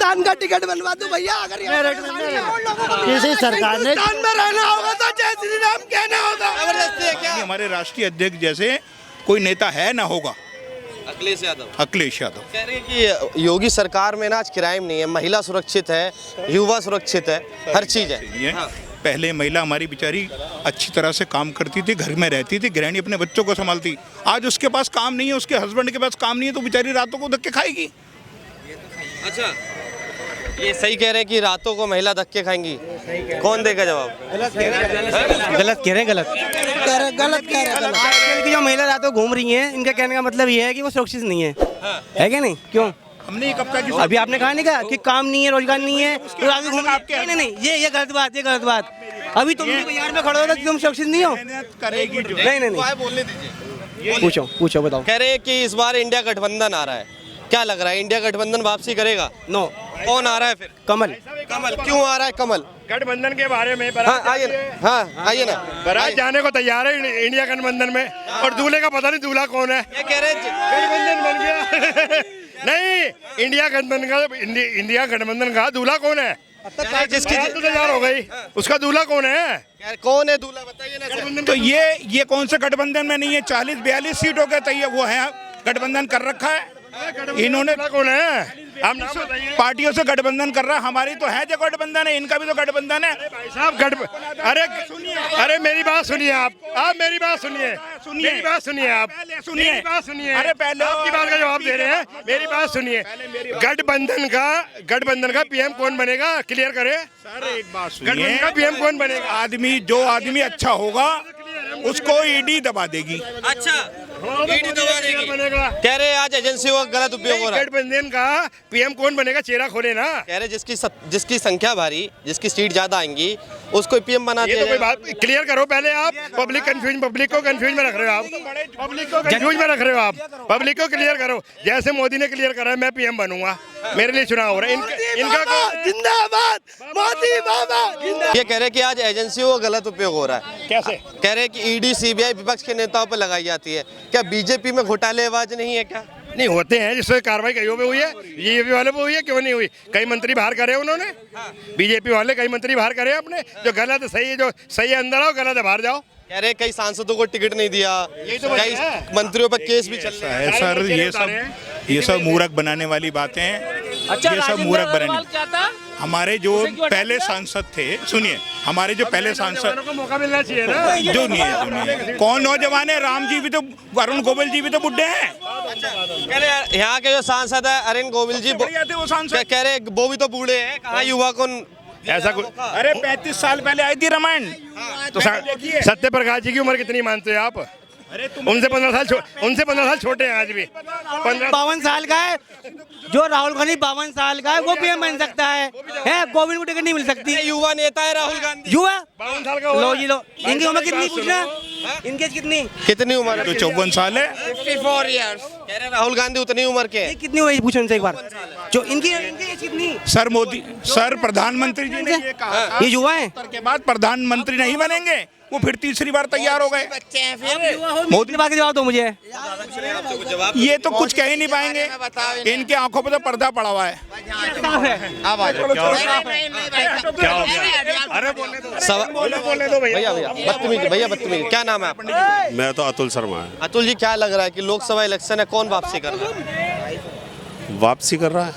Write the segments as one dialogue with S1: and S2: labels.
S1: राजस्थान का टिकट बनवा दूं भैया, अगर
S2: किसी सरकार ने
S1: राजस्थान में रहना होगा तो जय श्री राम कहना होगा।
S3: जबरदस्ती है क्या?
S4: हमारे राष्ट्रीय अध्यक्ष जैसे कोई नेता है ना होगा,
S3: अखिलेश यादव
S4: अखिलेश यादव।
S3: कह रहे हैं कि योगी सरकार में ना आज क्राइम नहीं है, महिला सुरक्षित है, युवा सुरक्षित है, हर चीज है। हाँ।
S4: पहले महिला हमारी बेचारी अच्छी तरह से काम करती थी, घर में रहती थी, गृहिणी अपने बच्चों को संभालती। आज उसके पास काम नहीं है, उसके हस्बैंड के पास काम नहीं है, तो बेचारी रातों को धक्के खाएगी।
S3: अच्छा, ये सही कह रहे हैं कि रातों को महिला धक्के खाएंगी? कौन देगा जवाब?
S2: गलत कह रहे हैं, गलत आजकल की जो महिला रातों घूम रही हैं, इनका कहने का मतलब ये है कि वो सुरक्षित नहीं है, है क्या नहीं? क्यों?
S4: हमने कब कहा?
S2: अभी आपने कहा नहीं, कहा कि काम नहीं है, रोजगार नहीं है, तो रात घूम आपके नहीं, ये गलत बात, ये गलत बात। अभी तुम भी बाजार में खड़े हो तो तुम सुरक्षित नहीं हो?
S4: करेगी जो
S2: नहीं,
S3: बोलने दीजिए।
S2: पूछो बताओ।
S3: कह रहे हैं कि इस बार इंडिया गठबंधन आ रहा है, क्या लग रहा है इंडिया गठबंधन वापसी करेगा?
S2: नो।
S3: कौन आ रहा है फिर?
S2: कमल।
S3: क्यों आ रहा है कमल?
S5: गठबंधन के बारे में
S3: हाँ आइए ना, हाँ आइए ना।
S5: बारात जाने को तैयार है इंडिया गठबंधन में, और दूल्हे का पता नहीं दूल्हा कौन है।
S3: ये कह रहे हैं
S5: गठबंधन बन गया। नहीं, इंडिया गठबंधन का दूल्हा कौन है?
S3: जिसकी
S5: बारात तो तैयार हो गई, उसका दूल्हा कौन है?
S3: यार कौन है दूल्हा, बताइए ना।
S4: तो ये कौन से गठबंधन में नहीं है? 40-42 सीटों के तैयार वो है, गठबंधन कर रखा है इन्होंने।
S5: कौन है? आप नाम बताइए।
S4: पार्टियों से गठबंधन कर रहा है, हमारी तो है जो गठबंधन है, इनका भी तो गठबंधन है।
S5: भाई साहब अरे मेरी बात सुनिए, आप मेरी बात सुनिए, मेरी बात सुनिए, आप मेरी बात सुनिए।
S4: अरे पहले
S5: आपकी बात का जवाब दे रहे हैं, मेरी बात सुनिए। गठबंधन का पीएम कौन बनेगा, क्लियर करे
S4: सर। एक बात
S5: गठबंधन का पीएम कौन बनेगा?
S4: जो आदमी अच्छा होगा उसको ईडी दबा देगी।
S3: अच्छा, ईडी दबा देगी।
S5: बनेगा।
S3: कह रहे हैं आज एजेंसियों का गलत उपयोग हो रहा है।
S5: गठबंधन का पीएम कौन बनेगा, चेहरा खोले ना।
S3: कह रहे जिसकी संख्या भारी, जिसकी सीट ज्यादा आएंगी, उसको पीएम बना
S5: ये
S3: दिया
S5: तो कोई
S3: जाएगा।
S5: बात क्लियर करो पहले। आप पब्लिक को कंफ्यूज में रख रहे हो, आप पब्लिक को कंफ्यूज में रख रहे हो, आप पब्लिक को क्लियर करो। जैसे मोदी ने क्लियर करा है मैं पीएम बनूंगा, मेरे लिए चुनाव हो रहा है। इनका
S1: जिंदाबाद मोदी बाबा।
S3: ये कह रहे हैं कि आज एजेंसियों का गलत उपयोग हो रहा है।
S5: कैसे?
S3: कह रहे हैं कि ईडी सीबीआई विपक्ष के नेताओं पर लगाई जाती है। क्या बीजेपी में घोटालेबाज नहीं है क्या?
S5: नहीं होते हैं, जिससे कार्रवाई कईयों पे हुई है, बीजेपी वाले पे हुई है, क्यों नहीं हुई? कई मंत्री बाहर करे उन्होंने, बीजेपी वाले कई मंत्री बाहर करे अपने। जो गलत है सही है, जो सही है अंदर आओ, गलत है बाहर जाओ।
S3: कह रहे कई सांसदों को टिकट नहीं दिया, कई मंत्रियों पर केस भी चल रहे हैं।
S4: है सर, ये सब मूर्ख बनाने वाली बातें हैं। ये सब मूर्ख बनाने। हमारे जो पहले सांसद थे, सुनिए, हमारे जो पहले सांसद
S5: को मौका मिलना चाहिए ना।
S4: जो नहीं है कौन नौजवान है? राम जी भी तो, अरुण गोविल जी भी तो बुढ़े हैं।
S3: कह रहे यहाँ के जो सांसद है अरुण गोविल जी,
S4: बढ़िया थे वो सांसद।
S3: कह रहे वो भी तो बूढ़े हैं, कहाँ युवा को
S5: ऐसा कुछ?
S4: अरे 35 साल पहले आई थी रामायण।
S5: तो सत्य प्रकाश जी की उम्र कितनी मानते हैं आप? उनसे 15 साल छोटे हैं आज भी।
S2: 52 साल का है जो राहुल गांधी, 52 साल का है, वो पीएम बन सकता है। गोविंद को टिकट नहीं मिल सकती।
S3: युवा नेता है राहुल गांधी।
S2: युवा
S5: 52 साल का
S2: लो जी लो। इनकी उम्र कितनी पूछना? इनकी
S3: कितनी उम्र है?
S4: तो 54 साल है।
S3: 54 इयर्स। कह रहे राहुल गांधी उतनी उम्र के हैं।
S2: कितनी हुई पूछो इनसे एक बार। जो इनकी एज कितनी?
S4: सर प्रधानमंत्री जी ने ये कहा था,
S2: ये युवा है।
S4: के बाद प्रधानमंत्री नहीं बनेंगे, वो फिर तीसरी बार तैयार हो गए।
S2: मोदी बाकी जवाब दो मुझे।
S4: ये तो कुछ कह ही नहीं पाएंगे, इनके आंखों पे तो पर्दा पड़ा हुआ है।
S5: अरे बोलने दो
S3: भैया बदतमीज। क्या नाम है आपका?
S6: मैं तो अतुल शर्मा है।
S3: अतुल जी, क्या लग रहा है कि लोकसभा इलेक्शन है, कौन वापसी कर रहा है?
S6: वापसी कर रहा है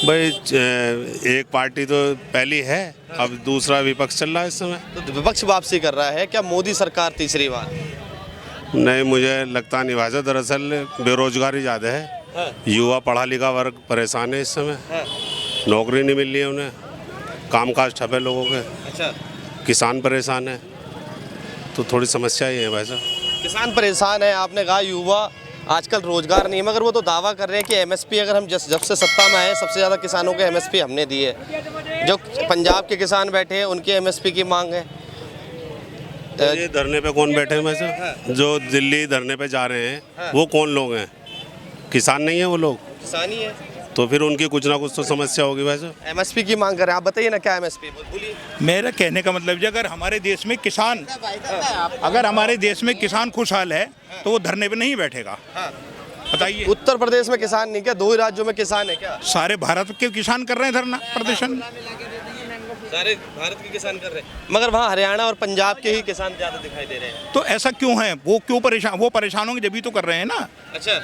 S6: भाई, एक पार्टी तो पहली है, अब दूसरा विपक्ष चल रहा है इस समय।
S3: तो विपक्ष वापसी कर रहा है, क्या मोदी सरकार तीसरी बार?
S6: नहीं, मुझे लगता नहीं भाई। दरअसल बेरोजगारी ज़्यादा है, युवा पढ़ा लिखा वर्ग परेशान है इस समय, नौकरी नहीं मिल रही है उन्हें, कामकाज ठप है लोगों के।
S3: अच्छा,
S6: किसान परेशान है, तो थोड़ी समस्या ही है भाई साहब।
S3: किसान परेशान है, आपने कहा युवा आजकल रोजगार नहीं है, मगर वो तो दावा कर रहे हैं कि एमएसपी अगर हम जब से सत्ता में आए सबसे ज़्यादा किसानों को एमएसपी हमने दी है। जो पंजाब के किसान बैठे हैं उनकी एमएसपी की मांग है।
S6: तो ये धरने पे कौन बैठे हैं वैसे? जो दिल्ली धरने पे जा रहे हैं वो कौन लोग हैं? किसान नहीं है वो लोग?
S3: किसान ही है।
S6: तो फिर उनकी कुछ ना कुछ तो समस्या होगी वैसे।
S3: एमएसपी की मांग कर रहे हैं, आप बताइए ना क्या एमएसपी? बोलिए।
S4: मेरा कहने का मतलब है, अगर हमारे देश में किसान खुशहाल है तो वो धरने पे नहीं बैठेगा। बताइए।
S3: उत्तर प्रदेश में किसान नहीं क्या? 2 ही राज्यों में किसान है क्या?
S4: सारे भारत के किसान कर रहे हैं धरना प्रदर्शन।
S3: सारे भारत के किसान कर रहे हैं, मगर वहाँ हरियाणा और पंजाब के ही किसान ज्यादा दिखाई दे रहे हैं।
S4: तो ऐसा क्यों है? वो क्यों परेशान? वो परेशान होंगे जब भी तो कर रहे हैं ना।
S3: अच्छा,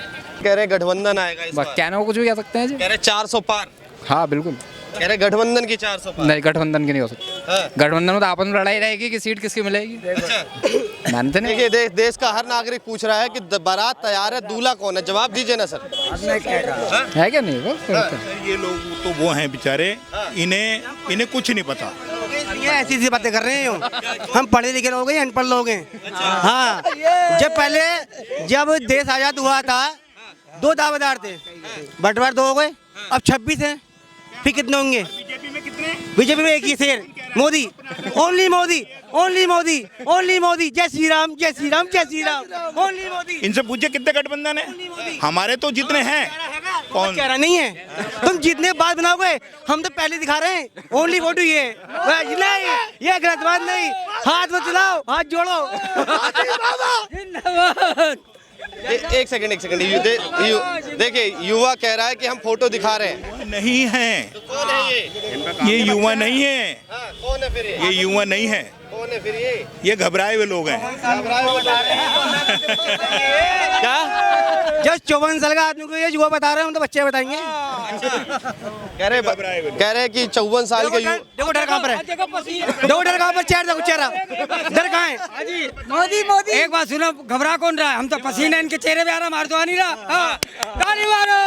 S3: कह रहे गठबंधन आएगा इस बार।
S7: कहने को कुछ भी कह सकते हैं जी।
S3: कह रहे 400 पार।
S7: हाँ बिल्कुल।
S3: कह रहे गठबंधन की 400 पार।
S7: नहीं, गठबंधन की नहीं हो सकती।
S3: हाँ।
S7: गठबंधन में तो आपस में लड़ाई रहेगी कि सीट किसकी मिलेगी।
S3: अच्छा।
S7: मानते नहीं।
S3: देखिए देश का हर नागरिक पूछ रहा है कि बारात तैयार है, दूल्हा कौन है? जवाब दीजिए ना सर।
S7: है क्या नहीं वो?
S4: ये लोग तो वो हैं बेचारे, इन्हें कुछ नहीं पता।
S2: ये ऐसी ऐसी बातें कर रहे हैं यो। हम पढ़े लिखे लोग हैं, अनपढ़ लोग हैं। हाँ, जब देश आजाद हुआ था 2 दावेदार थे, बंटवार 2 हो गए, अब 26 हैं। फिर कितने होंगे? बीजेपी में एक ही शेर, Modi, only Modi, only Modi, only Modi. जय श्री राम, जय श्री राम, जय श्री राम, ओनली मोदी।
S4: इनसे पूछिए कितने गठबंधन है? हमारे तो जितने हैं। कौन
S2: कह रहा नहीं है? तुम जीतने के बाद बनाओगे, हम तो पहले दिखा रहे हैं। ओनली वोट ये नहीं, ये गलत बात नहीं। हाथ मत चलाओ, हाथ जोड़ो।
S3: एक सेकंड देखिए, युवा कह रहा है कि हम फोटो दिखा रहे हैं।
S4: नहीं है,
S3: तो कौन है
S4: ये युवा नहीं है।
S3: हाँ, कौन है फिर
S4: ये युवा नहीं है।
S3: कौन है फिर ये
S4: घबराए हुए लोग हैं।
S2: क्या? जस्ट 54 साल का आदमी को ये युवा बता रहे हैं, हम तो बच्चे बताएंगे।
S3: कह रहे कि 54 साल के
S2: देखो डर कहाँ पर है? देखो डर कहाँ पर? चेहरा डर कहाँ है?
S8: मोदी मोदी एक बात सुनो, घबरा कौन रहा है? हम तो पसीना इनके चेहरे पे आ रहा, मार तो आ नहीं रहा। ताली मारो।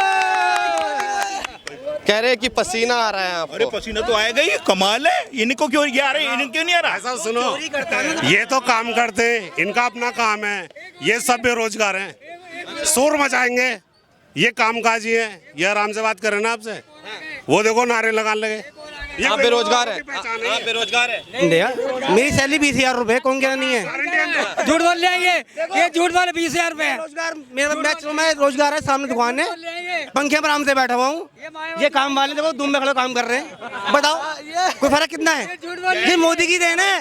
S3: कह रहे कि पसीना आ रहा है आपको।
S4: अरे पसीना तो आएगा ही, कमाल है। इनको क्यों आ रहे? इन्हें क्यों नहीं आ रहा?
S9: ऐसा सुनो, ये तो काम करते हैं, इनका अपना काम है। ये सब बेरोजगार हैं, शोर मचाएंगे। ये कामकाजी है, ये आराम से बात कर रहे हैं ना आपसे। वो देखो नारे लगाने लगे।
S3: आप बेरोजगार है? आप बेरोजगार है?
S2: मेरी सैलरी 20,000 रुपए, कौन कहना नहीं है?
S8: झूठ बोल रहे हैं ये झूठ वाले 20,000 रुपए।
S2: रोजगार मैं रोजगार है, सामने दुकान है, पंखे पर आराम से बैठा हुआ हूँ। ये काम वाले देखो धूम में खड़े काम कर रहे हैं। बताओ कोई फर्क कितना है? ये मोदी की देन है।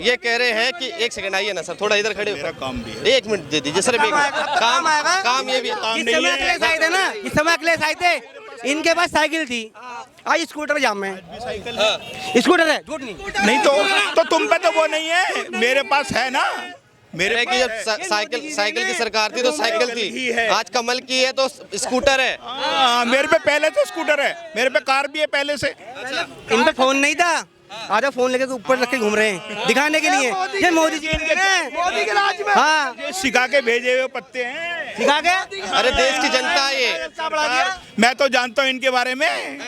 S3: ये कह रहे हैं कि एक सेकंड आइए ना सर, थोड़ा इधर खड़े
S4: मेरा काम भी है।
S3: 1 मिनट दे दीजिए सर। काम ये भी
S2: इस समय अखिलेश आए थे ना, इस समय अखिलेश आए थे, इनके पास साइकिल थी, आज स्कूटर जाम में स्कूटर है। झूठ
S4: नहीं तो तुम पे तो वो नहीं है, मेरे पास है ना। मेरे
S3: की जब साइकिल की सरकार थी तो साइकिल थी, आज कमल की है तो स्कूटर है।
S4: मेरे पे पहले से स्कूटर है, मेरे पे कार भी है पहले से।
S2: इन पे फोन नहीं था, आधा फोन लेके ऊपर रख के घूम रहे हैं दिखाने के लिए। ये मोदी जी मोदी के राज में। हाँ,
S4: ये सिखा के भेजे हुए पत्ते हैं।
S2: सिखा के?
S3: अरे देश की जनता है ये।
S4: मैं तो जानता हूँ इनके बारे में।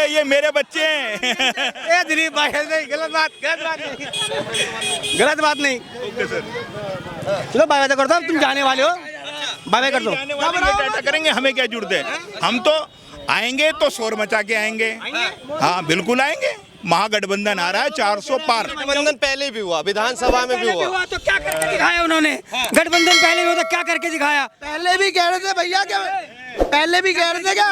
S4: ये मेरे बच्चे हैं।
S2: दिलीप भाई गलत बात नहीं।
S4: ओके सर,
S2: चलो बाय बाय कर दो, तुम जाने वाले हो, बाय बाय कर दो।
S4: क्या करेंगे? हमें क्या जरूरत है? हम तो आएंगे तो शोर मचा के आएंगे। हाँ बिल्कुल आएंगे। महागठबंधन आ रहा है 400 पार।
S3: गठबंधन पहले भी हुआ, विधानसभा में भी हुआ।
S8: तो क्या करके दिखाया उन्होंने? गठबंधन पहले भी हुआ तो क्या करके दिखाया?
S1: पहले भी कह रहे थे भैया क्या, पहले भी कह रहे थे क्या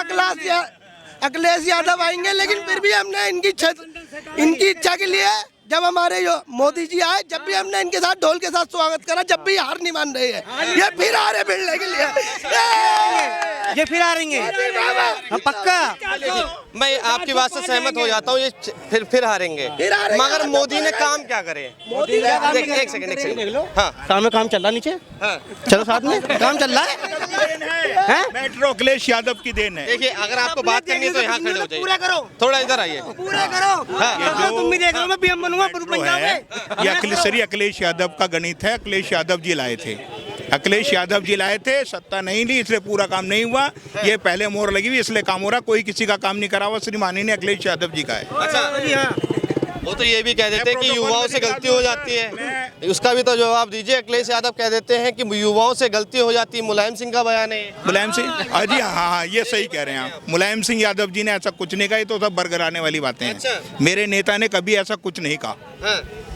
S1: अखिलेश यादव आएंगे, लेकिन फिर भी हमने इनकी इच्छा के लिए जब हमारे मोदी जी आए, जब भी हमने इनके साथ ढोल के साथ स्वागत करा, जब भी हार नहीं मान रहे हैं। ये फिर आ रहे भिड़ने के लिए,
S2: ये फिर आ रही हैं पक्का।
S3: मैं आपकी बात से सहमत हो जाता हूँ, ये फिर हारेंगे। मगर मोदी ने काम क्या करे? एक सेकंड। हाँ,
S2: सामने काम चल रहा नीचे।
S3: हाँ,
S2: चलो साथ में काम चल रहा है।
S4: मेट्रो अखिलेश यादव की देन है।
S3: देखिए अगर आपको बात करनी है तो यहाँ खड़े हो जाइए।
S2: पूरा करो,
S3: थोड़ा इधर आइए।
S2: पूरा करो। हाँ, तुम भी देख रहे हो, मैं पीएम बनूंगा पंजाब में।
S4: ये अखिलेश यादव का गणित है। अखिलेश यादव जी लाए थे, अखिलेश यादव जी लाए थे, सत्ता नहीं ली इसलिए पूरा काम नहीं हुआ। ये पहले मोहर लगी हुई इसलिए काम हो रहा। कोई किसी का काम नहीं करा हुआ, सिर्फ माननीय अखिलेश यादव जी का है।
S3: अच्छा, वो तो ये भी कह देते हैं कि युवाओं से गलती हो जाती है, उसका भी तो जवाब दीजिए। अखिलेश यादव कह देते हैं कि युवाओं से गलती हो जाती है। मुलायम सिंह का बयान है।
S4: मुलायम सिंह जी, हाँ ये सही कह रहे हैं आप। मुलायम सिंह यादव जी ने ऐसा कुछ नहीं कहा, ये तो सब बरगराने वाली बातें हैं।
S3: अच्छा।
S4: मेरे नेता ने कभी ऐसा कुछ नहीं कहा।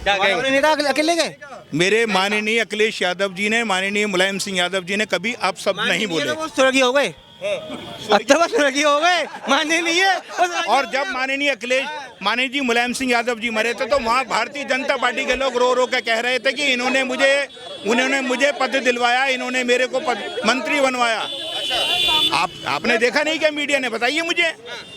S3: क्या कहेंगे?
S2: नेता अकेले गए?
S4: मेरे माननीय अखिलेश यादव जी ने, माननीय मुलायम सिंह यादव जी ने कभी आप सब नहीं बोले।
S2: स्वर्गीय हो गए, अब तो स्वर्गीय हो गए, माने नहीं है।
S4: और जब माननीय अखिलेश माने जी मुलायम सिंह यादव जी मरे थे तो वहाँ भारतीय जनता पार्टी के लोग रो रो के कह रहे थे कि उन्होंने मुझे पद दिलवाया, इन्होंने मेरे को मंत्री बनवाया। आपने देखा नहीं क्या मीडिया ने? बताइए मुझे।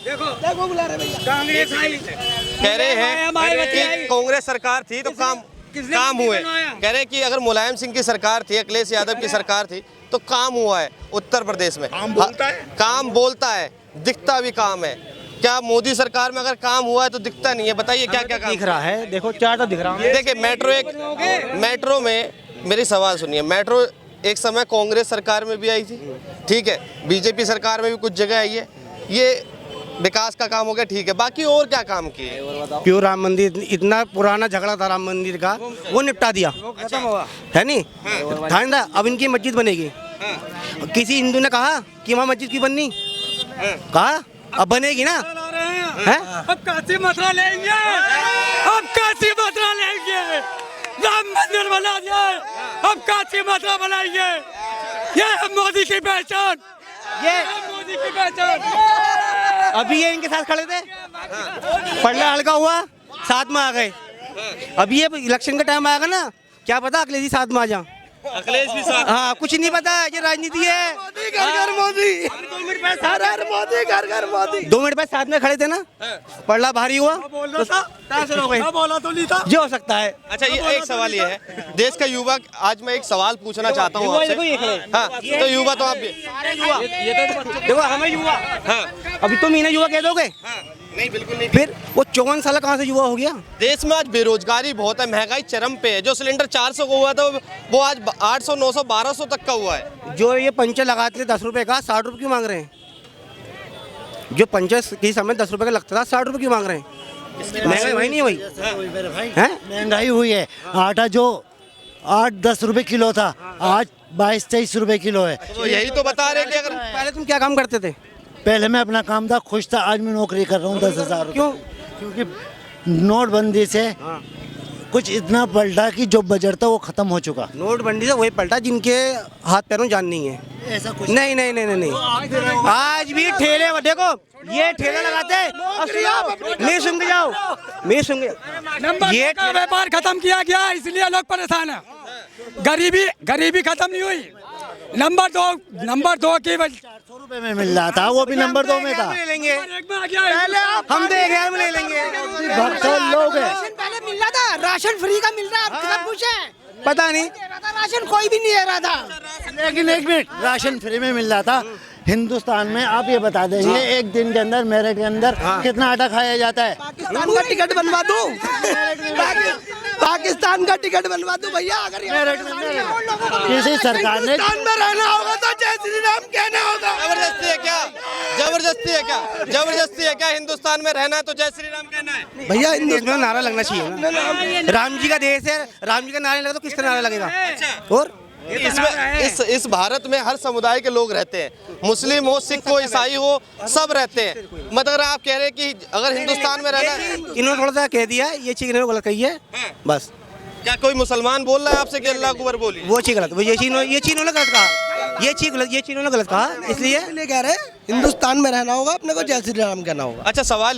S1: देखो बुला रहे भैया।
S8: कांग्रेस आई
S3: कह रहे हैं कि कांग्रेस सरकार थी तो काम हुए। कह रहे हैं कि अगर मुलायम सिंह की सरकार थी, अखिलेश यादव की सरकार थी तो काम हुआ है उत्तर प्रदेश में।
S4: काम बोलता है,
S3: काम बोलता है, दिखता भी काम है। क्या मोदी सरकार में अगर काम हुआ है तो दिखता नहीं है? बताइए क्या क्या काम
S2: दिख रहा है। देखो चार्ट दिख रहा है।
S3: देखिए मेट्रो में मेरी सवाल सुनिए। मेट्रो एक समय कांग्रेस सरकार में भी आई थी, ठीक है, बीजेपी सरकार में भी कुछ जगह आई है। ये विकास का काम हो गया, ठीक है। बाकी और क्या काम किए?
S2: प्योर राम मंदिर, इतना पुराना झगड़ा था राम मंदिर का, वो निपटा दिया, खत्म हुआ है नहीं था। अब इनकी मस्जिद बनेगी। किसी हिंदू ने कहा कि वहाँ मस्जिद क्यों बननी? कहा अब बनेगी ना। है
S8: अब काशी मथुरा लेंगे, अब काशी मथुरा लेंगे, राम मंदिर बना दिया, अब काशी मथुरा बनाएंगे। ये है मोदी की पहचान,
S2: ये
S8: मोदी की पहचान।
S2: अभी ये इनके साथ खड़े थे, पढ़ना हल्का हुआ, साथ में आ गए। अभी ये इलेक्शन का टाइम आएगा ना, क्या पता अखिलेश जी साथ में आ जाओ।
S3: अखिलेश भी साथ?
S2: हाँ, कुछ नहीं पता, ये राजनीति है।
S1: मोदी घर घर मोदी, हर हर मोदी घर घर मोदी।
S2: 2 मिनट बाद साथ में खड़े थे ना, पढ़ना भारी हुआ तो ट्रांसफर हो गए।
S8: बोला तो नहीं था,
S2: जो हो सकता है।
S3: अच्छा, ये एक सवाल ये है, देश का युवा, आज मैं एक सवाल पूछना चाहता हूँ आपसे। हाँ, तो युवा तो आप भी,
S2: देखो हमें युवा, अभी तुम इन्हें युवा कह दोगे?
S3: नहीं, बिल्कुल नहीं।
S2: फिर वो 54 साल कहाँ से युवा हो गया?
S3: देश में आज बेरोजगारी बहुत है, महंगाई चरम पे है। जो सिलेंडर 400 का हुआ था वो आज 800, 900, 1200 तक का हुआ है।
S2: जो ये पंचर लगाते थे 10 रुपए का, 60 रुपए क्यों मांग रहे हैं? जो पंचर के समय 10 रुपए का लगता था, 60 रुपए क्यों मांग रहे हैं? महंगाई वही नहीं हुई है?
S10: महंगाई हुई है। आटा जो 8-10 रुपए किलो था, आज 22-23 रुपए किलो है।
S3: तो यही तो बता रहे कि अगर
S2: पहले तुम क्या काम करते थे?
S10: पहले मैं अपना काम था, खुश था। आज मैं नौकरी कर रहा हूँ 10,000 रुपये।
S2: क्यों?
S10: क्योंकि नोटबंदी से कुछ इतना पलटा कि जो बजट था वो खत्म हो चुका।
S2: नोटबंदी से वही पलटा जिनके हाथ पैरों में जान नहीं है।
S10: ऐसा कुछ
S2: नहीं नहीं नहीं नहीं, आज भी ठेले, देखो ये ठेला लगाते हैं। मैं सुन के जाओ, मैं सुन के,
S8: ये का व्यापार खत्म किया गया, इसलिए लोग परेशान है। गरीबी खत्म नहीं हुई। नंबर दो की
S10: 400 रुपए में मिल रहा था, वो भी नंबर 2 में था।
S2: ले लेंगे,
S8: पहले
S2: हम तो 1000 में ले लेंगे।
S10: भक्त लोग हैं।
S1: पहले मिल रहा था, राशन फ्री का मिल रहा है, अब सब कुछ है।
S2: पता नहीं,
S1: राशन कोई भी नहीं दे रहा था।
S10: लेकिन एक मिनट, राशन फ्री में मिल रहा था। हिंदुस्तान में आप ये बता देंगे एक दिन के अंदर, मेरठ के अंदर कितना आटा खाया जाता है?
S1: पाकिस्तान का टिकट बनवा दूं, पाकिस्तान का टिकट बनवा दूं भैया। अगर
S10: किसी सरकार ने
S1: हिंदुस्तान में रहना होगा तो जय श्री राम कहना होगा।
S3: जबरदस्ती है क्या? जबरदस्ती है क्या? जबरदस्ती है क्या? हिंदुस्तान में रहना है तो जय श्री राम कहना है
S2: भैया। इसमें नारा लगना चाहिए ना, राम जी का देश है, राम जी का नारा लगा तो किसका नारा लगेगा? और
S3: इसमें इस भारत में हर समुदाय के लोग रहते हैं, मुस्लिम हो, सिख हो, ईसाई हो, सब रहते हैं। मतलब आप कह रहे हैं कि अगर हिंदुस्तान में रहना है,
S2: इन्होंने थोड़ा सा कह दिया, ये चीज इन्होंने गलत कही है बस।
S3: क्या कोई मुसलमान बोल रहा है आपसे कि अल्लाह अकबर बोलिए?
S2: वो चीज गलत, ये चीज इन्होंने गलत कहा, ये चीज इन्होंने गलत कहा, इसलिए
S1: कह रहे हिंदुस्तान में रहना होगा, अपने को जय श्री राम कहना होगा।
S3: अच्छा, सवाल